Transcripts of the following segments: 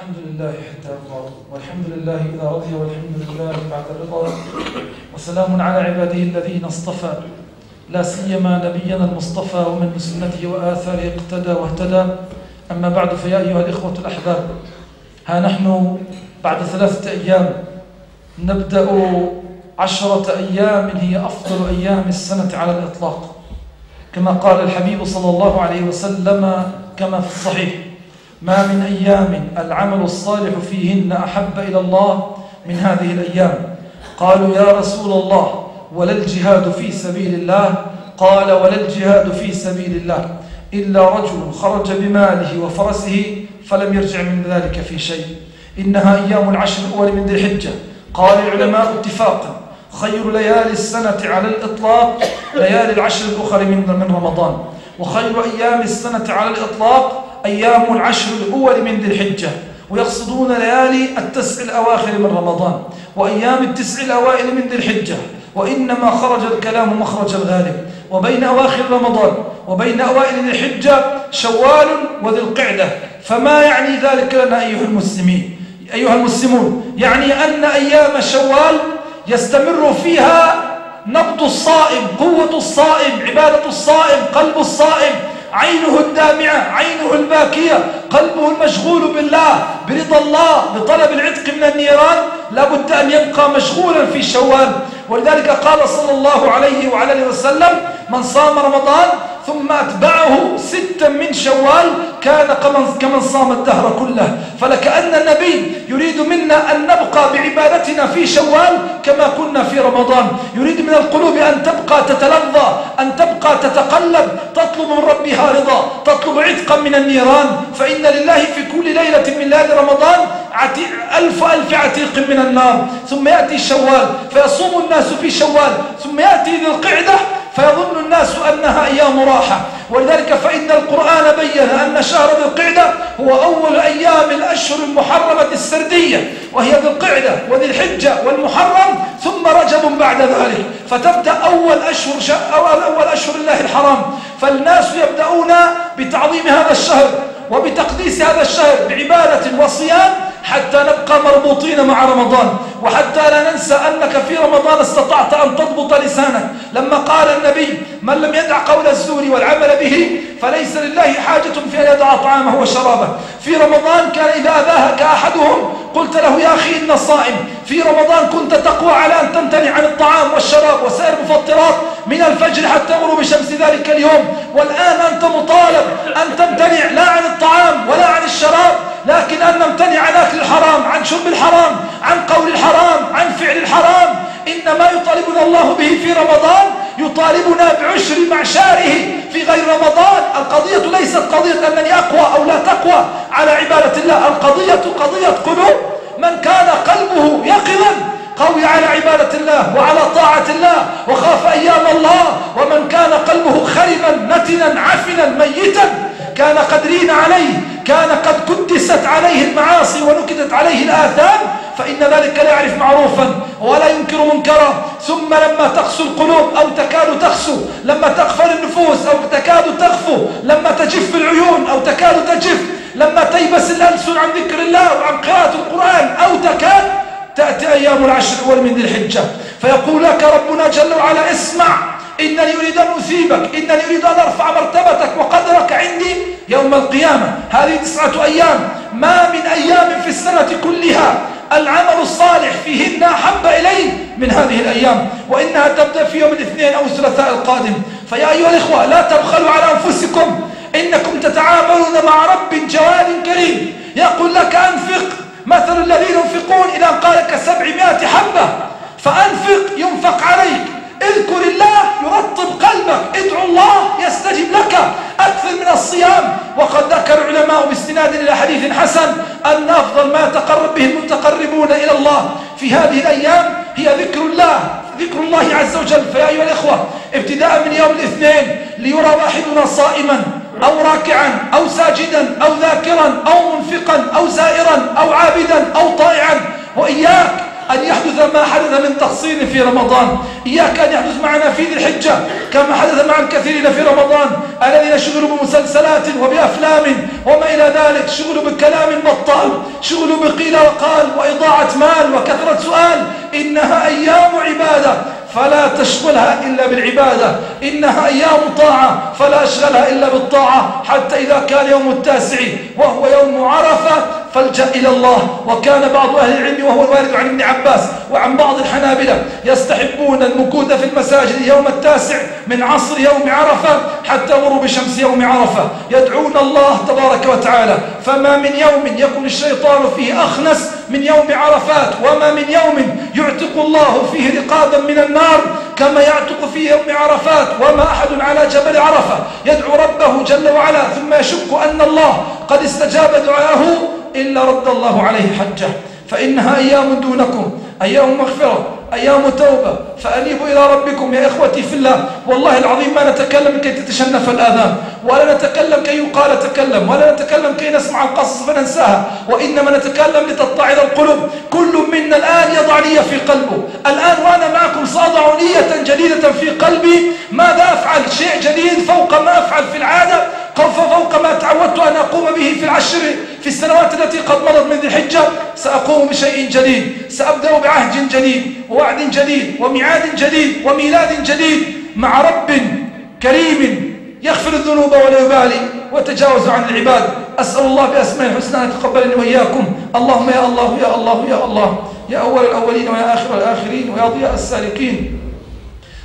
الحمد لله حتى يرضى، والحمد لله إذا رضي، والحمد لله بعد الرضا، وسلام على عباده الذين اصطفى، لا سيما نبينا المصطفى ومن بسنته وآثاره اقتدى واهتدى. أما بعد، فيا أيها الإخوة الأحباب، ها نحن بعد 3 أيام نبدأ 10 أيام هي أفضل أيام السنة على الإطلاق، كما قال الحبيب صلى الله عليه وسلم كما في الصحيح: ما من أيام العمل الصالح فيهن أحب إلى الله من هذه الأيام. قالوا: يا رسول الله، ولا الجهاد في سبيل الله؟ قال: ولا الجهاد في سبيل الله إلا رجل خرج بماله وفرسه فلم يرجع من ذلك في شيء. إنها أيام العشر الأول من ذي الحجة. قال العلماء اتفاقا: خير ليالي السنة على الإطلاق ليالي العشر الأخر من رمضان، وخير أيام السنة على الإطلاق أيام العشر الأول من ذي الحجة، ويقصدون ليالي 9 الأواخر من رمضان وأيام 9 الأوائل من ذي الحجة. وإنما خرج الكلام مخرج الغالب، وبين أواخر رمضان وبين أوائل ذي الحجة شوال وذي القعدة. فما يعني ذلك لنا أيها المسلمون؟ يعني أن أيام شوال يستمر فيها نبض الصائم، قوة الصائم، عبادة الصائم، قلب الصائم، عينه الدامعة، عينه الباكية، قلبه المشغول بالله، برضا الله، بطلب العتق من النيران، لابد أن يبقى مشغولا في شوال. ولذلك قال صلى الله عليه وعلى وسلم: من صام رمضان ثم أتبعه 6 من شوال كان كمن صام الدهر كله. فلكأن النبي يريد منا أن نبقى بعبادتنا في شوال كما كنا في رمضان. يريد من القلوب أن تبقى تتلظى، أن تبقى تتقلب، تطلب من ربها رضا، تطلب عتقا من النيران. فإن لله في كل ليلة من ليالي رمضان 1000 عتيق من النار. ثم يأتي شوال فيصوم الناس في شوال، ثم يأتي ذي القعدة فيظن الناس أنها أيام راحة. ولذلك فإن القرآن بين أن شهر ذي القعدة هو أول أيام الأشهر المحرمة السردية، وهي ذي القعدة وذي الحجة والمحرم، ثم رجب بعد ذلك، فتبدأ أول أشهر الله الحرام. فالناس يبدأون بتعظيم هذا الشهر وبتقديس هذا الشهر بعبادة وصيام حتى نبقى مربوطين مع رمضان. وحتى لا ننسى أنك في رمضان استطعت أن تضبط لسانك، لما قال النبي: من لم يدع قول الزور والعمل به فليس لله حاجة في أن يدع طعامه وشرابه. في رمضان كان إذا أذاهك أحدهم قلت له: يا أخي إن صائم. في رمضان كنت تقوى على أن تمتنع عن الطعام والشراب وسائر المفطرات من الفجر حتى غروب شمس ذلك اليوم. والآن أنت مطالب أن تمتنع لا عن الطعام ولا عن الشراب، لكن أن نمتنع عن أكل الحرام، عن شرب الحرام، عن قول الحرام، عن فعل الحرام. إنما يطالبنا الله به في رمضان يطالبنا بعشر معشاره في غير رمضان. القضية ليست قضية أنني أقوى أو لا تقوى على عبادة الله، القضية قضية قلوب. من كان قلبه يقظا قوي على عبادة الله وعلى طاعة الله وخاف أيام الله، ومن كان قلبه خربا نتنا عفنا ميتا كان قد رين عليه، كان قد كدست عليه المعاصي ونكدت عليه الآثام، فإن ذلك لا يعرف معروفا ولا ينكر منكرا. ثم لما تقسو القلوب أو تكاد تقسو، لما تغفل النفوس أو تكاد تغفو، لما تجف العيون أو تكاد تجف، لما تيبس الألسن عن ذكر الله وعن قراءة القرآن أو تكاد، تأتي أيام العشر الأول من ذي الحجة فيقول لك ربنا جل وعلا: اسمع، إنني أريد أن أثيبك، إنني أريد أن أرفع مرتبتك وقدرك عندي يوم القيامة. هذه 9 أيام، ما من أيام في السنة كلها العمل الصالح فيهن أحب إلي من هذه الأيام، وإنها تبدأ في يوم الاثنين أو الثلاثاء القادم. فيا أيها الإخوة، لا تبخلوا على أنفسكم، إنكم تتعاملون مع رب جواد كريم يقول لك: أنفق. مثل الذين ينفقون إذا قال لك 700 حبة فأنفق ينفق عليك. اذكر الله يرطب قلبك، ادعو الله يستجب لك، أكثر من الصيام. وقد ذكر العلماء باستناد إلى حديث حسن أن أفضل ما يتقرب به المتقربون إلى الله في هذه الأيام هي ذكر الله عز وجل. فيا أيها الإخوة، ابتداء من يوم الاثنين ليرى واحدنا صائما أو راكعا أو ساجدا أو ذاكرا أو منفقا أو زائرا أو عابدا أو طائعا. وإياك أن يحدث ما حدث من تقصير في رمضان. إياك أن يحدث معنا في ذي الحجة كما حدث مع الكثيرين في رمضان الذين شغلوا بمسلسلات وبأفلام وما إلى ذلك، شغلوا بكلام بطال، شغلوا بقيل وقال وإضاعة مال وكثرة سؤال. إنها أيام عبادة فلا تشغلها إلا بالعبادة، إنها أيام طاعة فلا أشغلها إلا بالطاعة، حتى إذا كان يوم التاسع وهو يوم عرفة فالجأ إلى الله. وكان بعض أهل العلم وهو الوارد عن ابن عباس وعن بعض الحنابلة يستحبون المكوث في المساجد يوم التاسع من عصر يوم عرفة حتى غروب شمس يوم عرفة، يدعون الله تبارك وتعالى. فما من يوم يكون الشيطان فيه أخنس من يوم عرفات، وما من يوم يعتق الله فيه رقابا من النار كما يعتق في يوم عرفات. وما أحد على جبل عرفة يدعو ربه جل وعلا ثم يشك أن الله قد استجاب دعاه إلا رد الله عليه حجه. فإنها أيام دونكم، أيام مغفرة، أيام توبة، فأنيبوا إلى ربكم يا إخوتي في الله. والله العظيم ما نتكلم كي تتشنف الآذان، ولا نتكلم كي يقال تكلم، ولا نتكلم كي نسمع القصص فننساها، وإنما نتكلم لتتعظ القلوب. كل منا الآن يضع نية في قلبه. الآن وأنا معكم سأضع نية جديدة في قلبي. ماذا أفعل؟ شيء جديد فوق ما أفعل في العادة، فوق ما تعودت أن أقوم به في السنوات التي قد مضت من ذي الحجة. سأقوم بشيء جديد، سأبدأ بعهد جديد ووعد جديد وميعاد جديد وميلاد جديد مع رب كريم يغفر الذنوب ولا يبالي وتجاوز عن العباد. أسأل الله بأسماء الحسنى أن يتقبلني وإياكم. اللهم يا الله يا الله يا الله، يا أول الأولين ويا آخر الآخرين، ويا ضياء السالكين،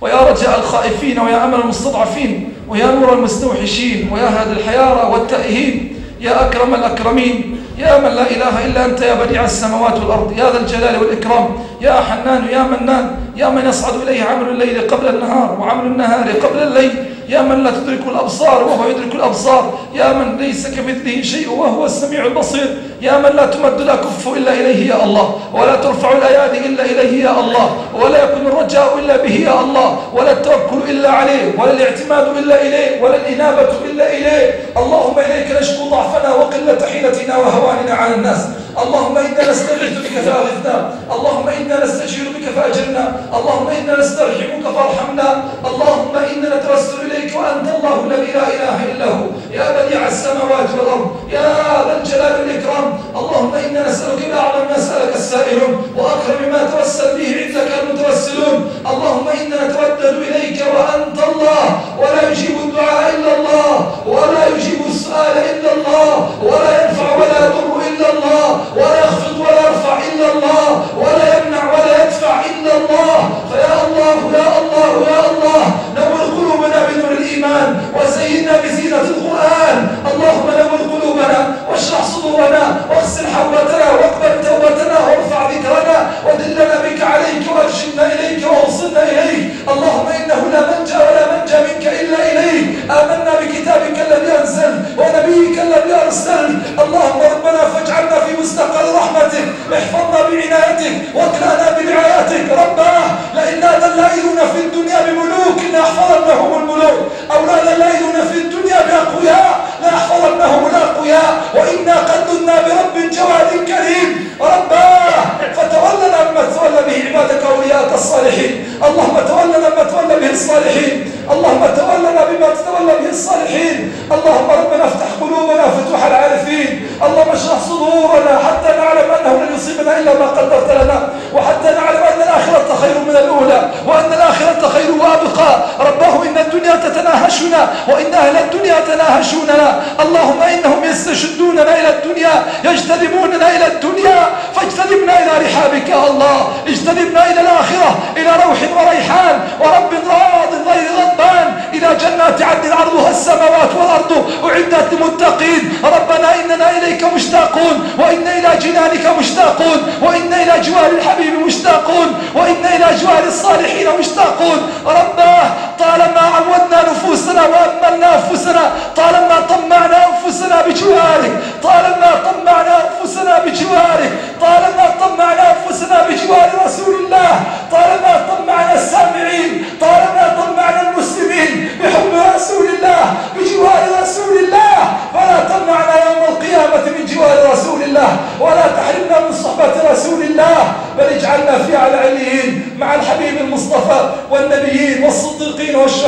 ويا رجاء الخائفين، ويا أمل المستضعفين، ويا نور المستوحشين، ويا هادي الحيارى والتائهين، يا أكرم الأكرمين، يا من لا إله إلا أنت، يا بديع السماوات والأرض، يا ذا الجلال والإكرام، يا حنان يا منان، يا من يصعد إليه عمل الليل قبل النهار وعمل النهار قبل الليل، يا من لا تدرك الأبصار وهو يدرك الأبصار، يا من ليس كمثله شيء وهو السميع البصير، يا من لا تمد الأكف إلا إليه يا الله، ولا ترفع الأيادي إلا إليه يا الله، ولا يكون الرجاء إلا به يا الله، ولا التوكل إلا عليه، ولا الاعتماد إلا إليه، ولا الإنابة إلا إليه. اللهم إليك نشكو ضعفنا وقلة حيلتنا وهواننا على الناس. اللهم إنا نستغيث بك فأغثنا، اللهم إنا نستجير بك فأجرنا، اللهم إنا نسترحمك فارحمنا، اللهم إنا نتوسل إليك وأنت الله الذي لا إله إلا هو، يا بديع السماوات والأرض، يا ذا الجلال والإكرام. اللهم إنا نسألك بأعظم ما سألك السائلون وأكرم ما توسل به عندك المتوسلون. اللهم إنا نتودد إليك وأنت الله، ولا يجيب الدعاء إلا الله، ولا يجيب السؤال إلا الله، ولا ينفع ولا يضر إلا الله، ولا يخفض ولا يرفع إلا الله، ولا يمنع ولا يدفع إلا الله. فيا الله يا الله يا الله، نور قلوبنا بنور الإيمان وزينا بزينة القرآن. اللهم نور قلوبنا واشرح صدورنا واغسل حوبتنا واقبل توبتنا وارفع ذكرنا ودلنا بك عليك وارشدنا إليك ووصلنا إليك. اللهم إنه لا منجا ولا منجا منك إلا إليك. آمنا بكتابك الذي أنزل ونبيك الذي أرسل. اللهم ربنا فاجعلنا في مستقر رحمتك، احفظنا بعنايتك واكلنا برعايتك. ربنا لئن اللائذون في الدنيا بملوك لأحفظنهم الملوك، أولادا اللائذون في الدنيا بأقوياء لأحفظنهم الأقوياء، وإنا قد ذنا برب جواد كريم. ربنا فتولنا بما تولى به عبادك أولياءك الصالحين. اللهم تولنا بما تولى به الصالحين، اللهم تولنا بما تتولى به الصالحين. اللهم ربنا افتح قلوبنا فتوح العارفين، اللهم اشرح صدورنا حتى نعلم أنه لن يصيبنا إلا ما قدرت لنا، وحتى نعلم أن الآخرة خير من الأولى، وأن الآخرة خير وأبقى. رباه إن الدنيا تتناهشنا وإن أهل الدنيا تناهشوننا. اللهم إنهم يستشدوننا إلى الدنيا، يجتذبوننا إلى الدنيا، فاجتذبنا إلى رحابك يا الله، اجتذبنا إلى الآخرة، إلى روح وريحان ورب راض غير غضبان، إلى جنات عدن عرضها السماوات والأرض أعدت للمتقين. ربنا إننا إليك مشتاقون، وإن إلى جنانك مشتاقون، وإن إلى جوار الحبيب مشتاقون، وإن إلى جوار الصالحين مشتاقون. ربنا طالما عودنا نفوسنا وأملنا أنفسنا، طالما طمعنا أنفسنا بجوارك، طالما طمعنا أنفسنا بجوارك، طالما طمعنا أنفسنا بجوار رسول الله، طالما طمعنا السامعين، طالما طمعنا المسلمين بحب رسول الله بجوار رسول الله، فلا تمنعنا يوم القيامة من جوار رسول الله، ولا تحرمنا من صحبة رسول الله، بل اجعلنا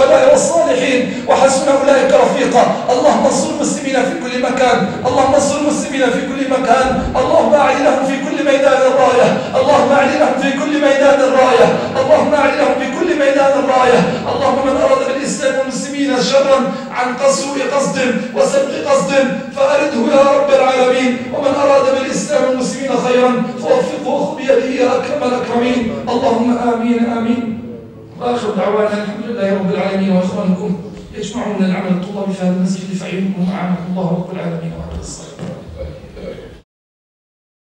والشهداء والصالحين وحسن أولئك رفيقا. اللهم انصر المسلمين في كل مكان، اللهم انصر المسلمين في كل مكان. اللهم أعل لهم في كل ميدان الراية، اللهم أعل لهم في كل ميدان الراية، اللهم أعل لهم في كل ميدان الراية. اللهم من أراد بالإسلام والمسلمين شرا عن سوء قصد وسبق قصد فأرده يا رب العالمين، ومن أراد بالإسلام والمسلمين خيرا فوفقه بيده يا أكرم الأكرمين. اللهم آمين آمين. وآخر دعوانا الحمد لله رب العالمين. وإخوانكم يجمعون العمل الطلابي في هذا المسجد فأعينكم أعانكم الله رب العالمين وعلى الصلاة.